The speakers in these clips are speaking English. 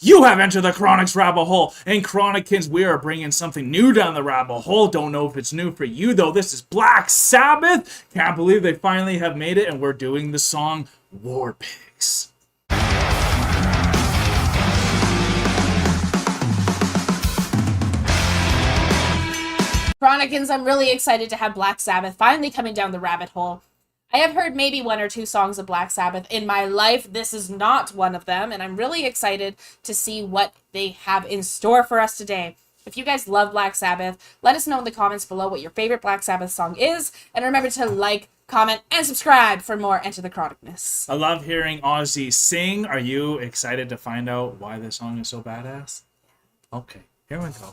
You have entered the Chronic's rabbit hole. And Chronicans, we are bringing something new down the rabbit hole. Don't know if it's new for you, though. This is Black Sabbath. Can't believe they finally have made it, and we're doing the song War Pigs. Chronicans, I'm really excited to have Black Sabbath finally coming down the rabbit hole. I have heard maybe 1 or 2 songs of Black Sabbath in my life. This is not one of them, and I'm really excited to see what they have in store for us today. If you guys love Black Sabbath, let us know in the comments below what your favorite Black Sabbath song is, and remember to like, comment, and subscribe for more Enter the Chronicness. I love hearing Ozzy sing. Are you excited to find out why this song is so badass? Okay, here we go.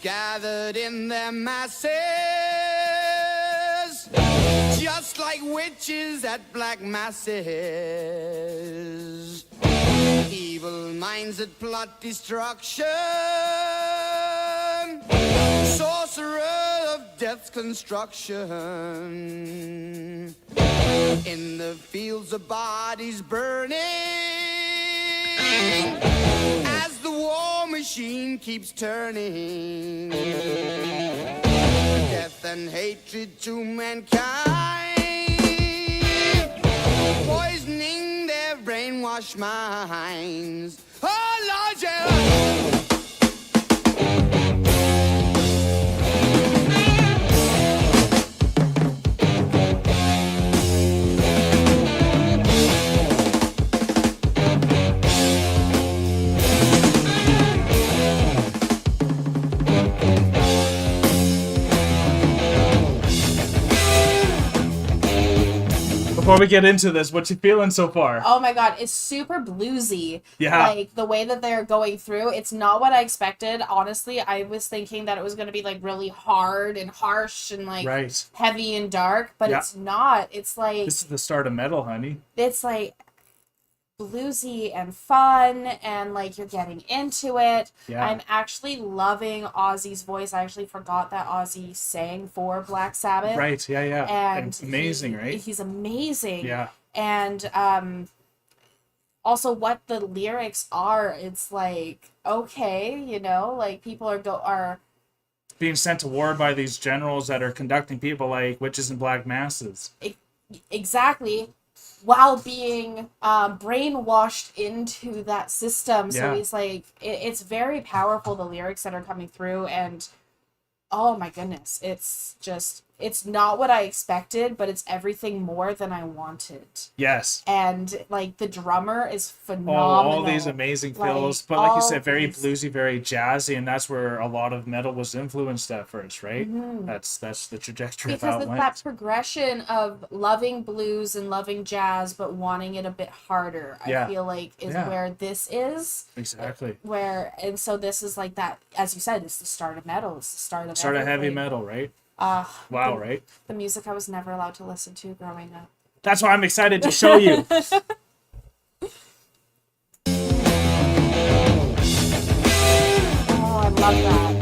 Gathered in their masses, just like witches at black masses. Evil minds that plot destruction, sorcerer of death's construction. In the fields of bodies burning, as the war machine keeps turning. Death and hatred to mankind, poisoning their brainwashed minds. Oh Lord, yeah. Before we get into this, what you feeling so far? Oh my god, it's super bluesy. Yeah. Like, the way that they're going through, it's not what I expected. Honestly, I was thinking that it was going to be, like, really hard and harsh and, like, Right. heavy and dark, but it's not. It's, like... This is the start of metal, honey. It's, like, bluesy and fun, and, like, you're getting into it. Yeah. I'm actually loving Ozzy's voice. I actually forgot that Ozzy sang for Black Sabbath. Right, yeah. And amazing, right? He's amazing. Yeah. And also what the lyrics are, it's like, okay, you know, like people are being sent to war by these generals that are conducting people like witches and black masses. Exactly, while being brainwashed into that system. So he's like, it's very powerful, the lyrics that are coming through, and oh my goodness, it's not what I expected, but it's everything more than I wanted. Yes. And, like, the drummer is phenomenal. All these amazing fills. But like you said, very bluesy, very jazzy, and that's where a lot of metal was influenced at first, right? Mm-hmm. That's the trajectory of how it went. Because it's that progression of loving blues and loving jazz, but wanting it a bit harder, I feel like, is where this is. Exactly. And so this is like that, as you said, it's the start of metal. It's the start of heavy metal, right? Wow, right? The music I was never allowed to listen to growing up. That's why I'm excited to show you. Oh, I love that.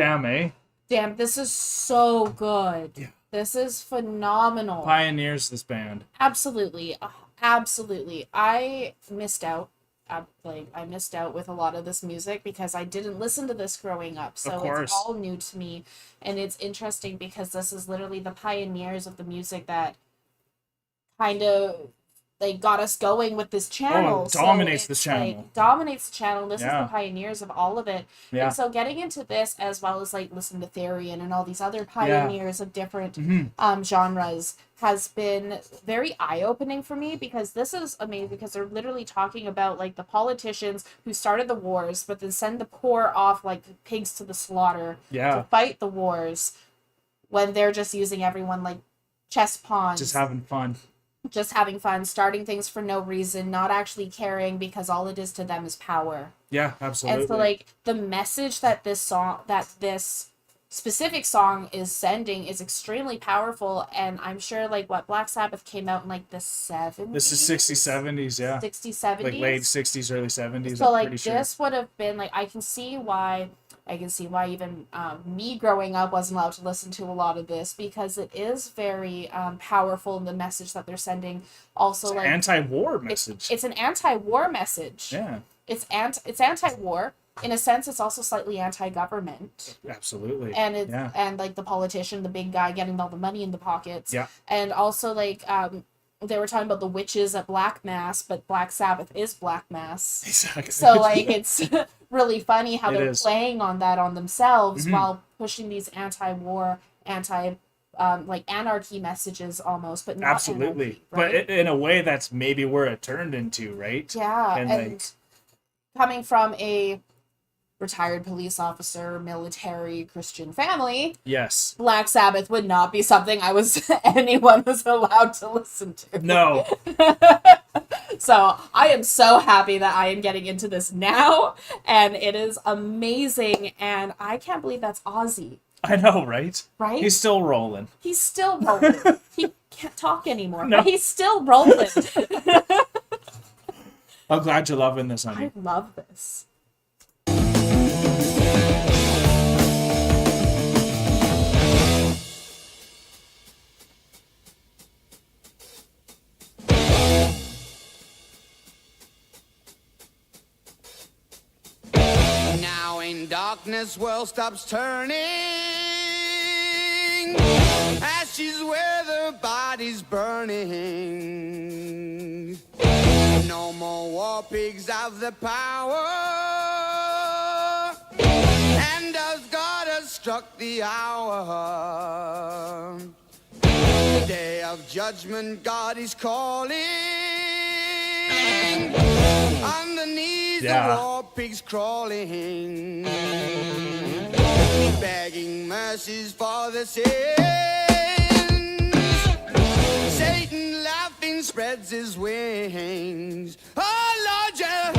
Damn, eh? Damn, this is so good. Yeah. This is phenomenal. Pioneers, this band. Absolutely. Absolutely. I missed out. I missed out with a lot of this music because I didn't listen to this growing up. So it's all new to me. And it's interesting because this is literally the pioneers of the music that kind of like got us going with this channel. Dominates this channel. Like, dominates the channel. This is the pioneers of all of it. Yeah. And so getting into this as well as like listening to Therian and all these other pioneers of different genres has been very eye-opening for me, because this is amazing, because they're literally talking about like the politicians who started the wars but then send the poor off like pigs to the slaughter to fight the wars when they're just using everyone like chess pawns. Just having fun, starting things for no reason, not actually caring, because all it is to them is power. Yeah, absolutely. And so like the message that this specific song is sending is extremely powerful, and I'm sure like what Black Sabbath came out in like the 70s. This is 60s, 70s, yeah. 60s, 70s. Like late 60s, early 70s. So I'm like pretty this sure. would have been like, I can see why even me growing up wasn't allowed to listen to a lot of this, because it is very powerful in the message that they're sending. Also, it's like anti-war message. It's an anti-war message. Yeah. It's anti-war. In a sense, it's also slightly anti-government. Absolutely. And it's and like the politician, the big guy getting all the money in the pockets. Yeah. And also like they were talking about the witches at Black Mass, but Black Sabbath is Black Mass. Exactly. So like it's really funny how they're playing on that on themselves while pushing these anti-war, like anarchy messages almost, but not absolutely anarchy, right? But in a way that's maybe where it turned into, right? Yeah. And like, coming from a retired police officer, military, Christian family, yes, Black Sabbath would not be something anyone was allowed to listen to. No. So I am so happy that I am getting into this now, and it is amazing, and I can't believe that's Ozzy. I know, right? Right? He's still rolling. He's still rolling. He can't talk anymore, No. but he's still rolling. I'm glad you're loving this, honey. I love this. Now in darkness, world stops turning. Ashes where the body's burning. No more war pigs have the power. And as God has struck the hour, day of judgment, God is calling. Underneath the war pigs crawling, begging mercies for the sins. Satan laughing spreads his wings. Oh Lord, yeah.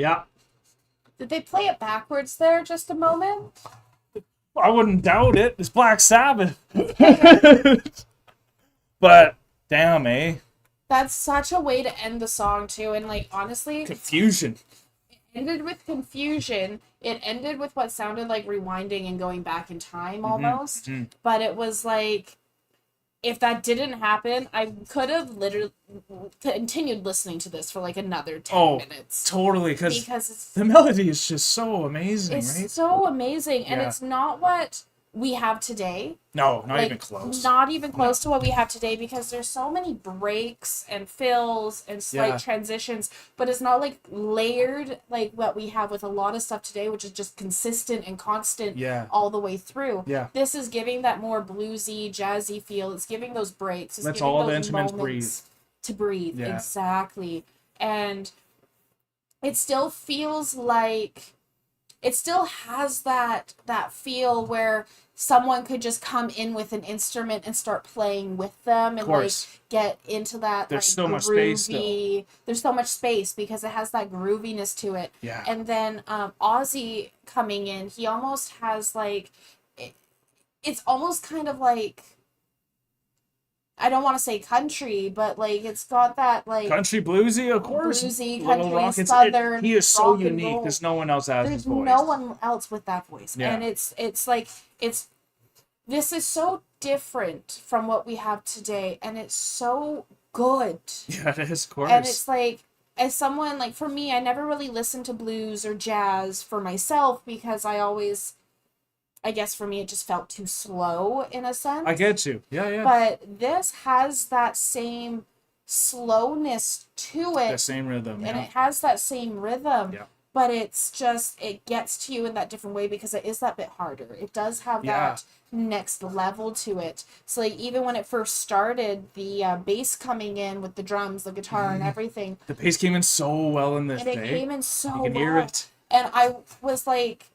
Yeah. Did they play it backwards there just a moment? I wouldn't doubt it. It's Black Sabbath. But damn, eh? That's such a way to end the song too, and like honestly, Confusion. it ended with confusion. It ended with what sounded like rewinding and going back in time almost. But it was like, if that didn't happen, I could have literally continued listening to this for like another 10 minutes. Totally, because Because the melody is just so amazing, it's right? so amazing, and Yeah. it's not what we have today. No, not Like, even close. Not even close to what we have today, because there's so many breaks and fills and slight Yeah. transitions, but it's not like layered like what we have with a lot of stuff today, which is just consistent and constant Yeah. all the way through. Yeah. This is giving that more bluesy, jazzy feel. It's giving those breaks. It's Lets giving all the those instruments moments to breathe. Yeah. Exactly. And it still feels like it still has that feel where someone could just come in with an instrument and start playing with them and like course. get into that There's like so much space, though. groovy. There's so much space because it has that grooviness to it. Yeah. And then Ozzy coming in, he almost has like it's almost kind of like, I don't want to say country, but like it's got that like Country bluesy, of course. bluesy, Little country, rock. southern. He is so rock and unique. roll. There's no one else has his There's voice. no one else with that voice. Yeah. And it's like this is so different from what we have today, and it's so good. Yeah, it is, of course. And it's like, as someone like, for me, I never really listened to blues or jazz for myself because I guess for me it just felt too slow in a sense. I get you. Yeah, yeah. But this has that same slowness to it. The same rhythm. And Yeah. it has that same rhythm. Yeah. But it's just, it gets to you in that different way because it is that bit harder. It does have Yeah. that next level to it. So like even when it first started, the bass coming in with the drums, the guitar and everything, The bass came in so well in this and it day. came in so You can hear well. it. And I was like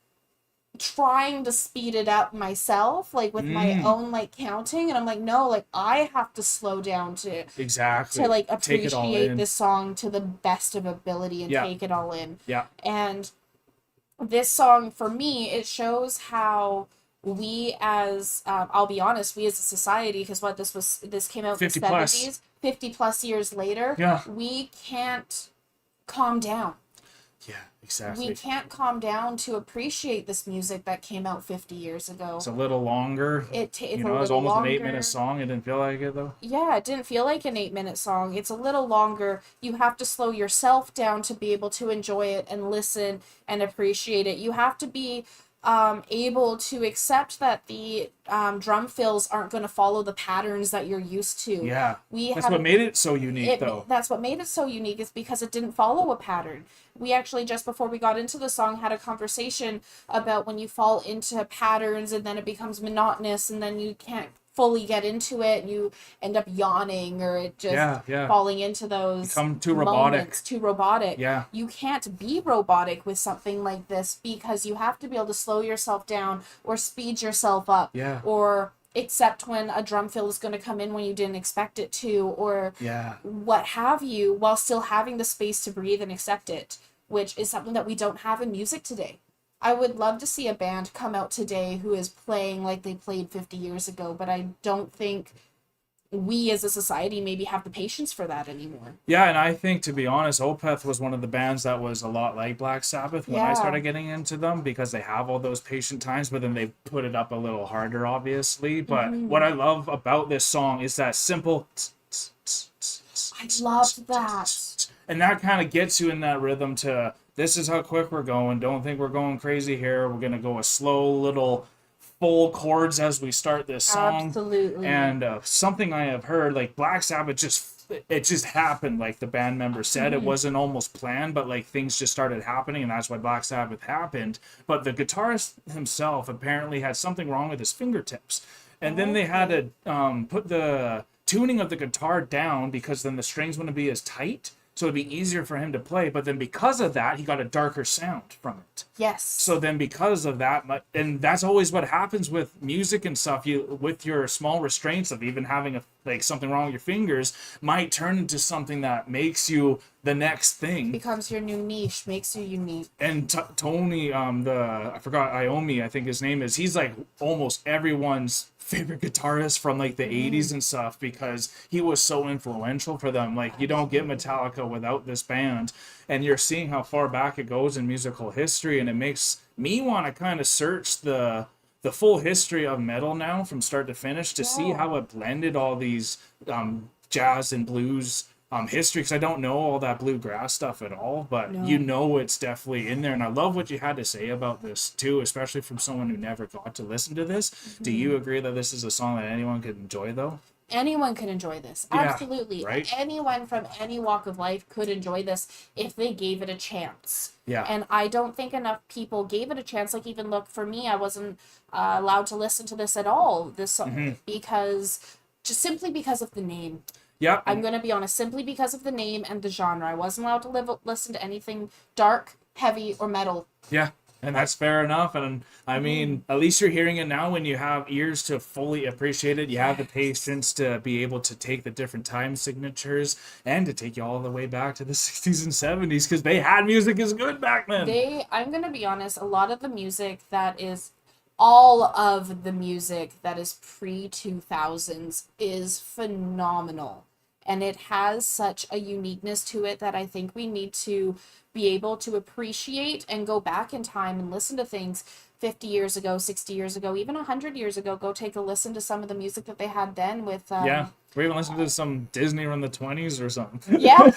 trying to speed it up myself, like with my own like counting, and I'm like, no, like I have to slow down to Exactly. like Take it all appreciate in. this song to the best of ability and Yeah. take it all in. Yeah. And this song, for me, it shows how we as, I'll be honest, we as a society, because this came out in the 50 plus. 70s, 50 plus years later, Yeah. we can't calm down. Yeah, exactly. We can't calm down to appreciate this music that came out 50 years ago. It's a little longer. It's you a know, it was little almost longer. an 8-minute song. It didn't feel like it, though. Yeah, it didn't feel like an 8-minute song. It's a little longer. You have to slow yourself down to be able to enjoy it and listen and appreciate it. You have to be able to accept that the drum fills aren't going to follow the patterns that you're used to. Yeah. We That's have what made it so unique, though. That's what made it so unique, is because it didn't follow a pattern. We actually, just before we got into the song, had a conversation about when you fall into patterns and then it becomes monotonous and then you can't fully get into it and you end up yawning, or it just falling into those Become too robotic. moments, too robotic. Yeah. You can't be robotic with something like this because you have to be able to slow yourself down or speed yourself up. Yeah. Or accept when a drum fill is going to come in when you didn't expect it to, or what have you, while still having the space to breathe and accept it, which is something that we don't have in music today. I would love to see a band come out today who is playing like they played 50 years ago, but I don't think we as a society maybe have the patience for that anymore. Yeah, and I think, to be honest, Opeth was one of the bands that was a lot like Black Sabbath when I started getting into them, because they have all those patient times, but then they put it up a little harder, obviously. But what I love about this song is that simple... I loved that. And that kind of gets you in that rhythm to, this is how quick we're going. Don't think we're going crazy here. We're going to go a slow little full chords as we start this song. Absolutely. And something I have heard, like Black Sabbath it just happened, like the band member said. It wasn't almost planned, but like things just started happening, and that's why Black Sabbath happened. But the guitarist himself apparently had something wrong with his fingertips. And then they had to put the tuning of the guitar down, because then the strings wouldn't be as tight. So it'd be easier for him to play. But then because of that, he got a darker sound from it. Yes. So then because of that, and that's always what happens with music and stuff, you, with your small restraints of even having something wrong with your fingers, might turn into something that makes you the next thing. Becomes your new niche, makes you unique. And Tony, I forgot, Iommi, I think his name is, he's like almost everyone's favorite guitarist from like the 80s and stuff, because he was so influential for them. Like, you don't get Metallica without this band, and you're seeing how far back it goes in musical history, and it makes me want to kind of search the full history of metal now from start to finish to see how it blended all these jazz and blues history, because I don't know all that bluegrass stuff at all, but you know it's definitely in there. And I love what you had to say about this too, especially from someone who never got to listen to this. Do you agree that this is a song that anyone could enjoy though? Anyone can enjoy this. Yeah, Absolutely. right? Anyone from any walk of life could enjoy this if they gave it a chance. Yeah. And I don't think enough people gave it a chance. Like, even look, for me, I wasn't allowed to listen to this at all, this song, simply because of the name. Yeah. I'm going to be honest, simply because of the name and the genre. I wasn't allowed to listen to anything dark, heavy, or metal. Yeah. And that's fair enough. And I mean, at least you're hearing it now when you have ears to fully appreciate it. You have the patience to be able to take the different time signatures and to take you all the way back to the 60s and 70s, because they had music as good back then. I'm going to be honest, a lot of the music that is, all of the music that is pre-2000s is phenomenal. And it has such a uniqueness to it that I think we need to be able to appreciate and go back in time and listen to things 50 years ago, 60 years ago, even 100 years ago. Go take a listen to some of the music that they had then with... yeah, we even listened to some Disney from the 20s or something. Yeah,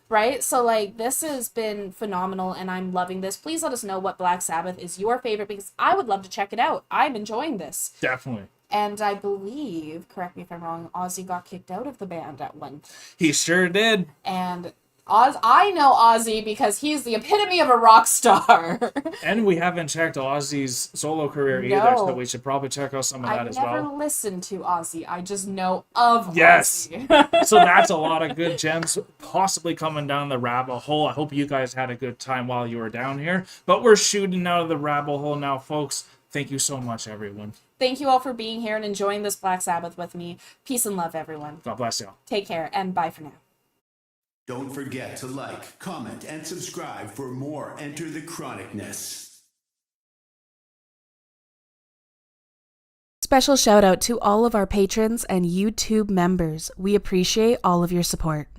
right? So, like, this has been phenomenal, and I'm loving this. Please let us know what Black Sabbath is your favorite, because I would love to check it out. I'm enjoying this. Definitely. And I believe, correct me if I'm wrong, Ozzy got kicked out of the band at one. He sure did. And I know Ozzy because he's the epitome of a rock star. And we haven't checked Ozzy's solo career either, so we should probably check out some of that as well. I've never listened to Ozzy. I just know of Ozzy. So that's a lot of good gems possibly coming down the rabbit hole. I hope you guys had a good time while you were down here. But we're shooting out of the rabbit hole now, folks. Thank you so much, everyone. Thank you all for being here and enjoying this Black Sabbath with me. Peace and love, everyone. God bless y'all. Take care, and bye for now. Don't forget to like, comment, and subscribe for more Enter the Chronicness. Special shout out to all of our patrons and YouTube members. We appreciate all of your support.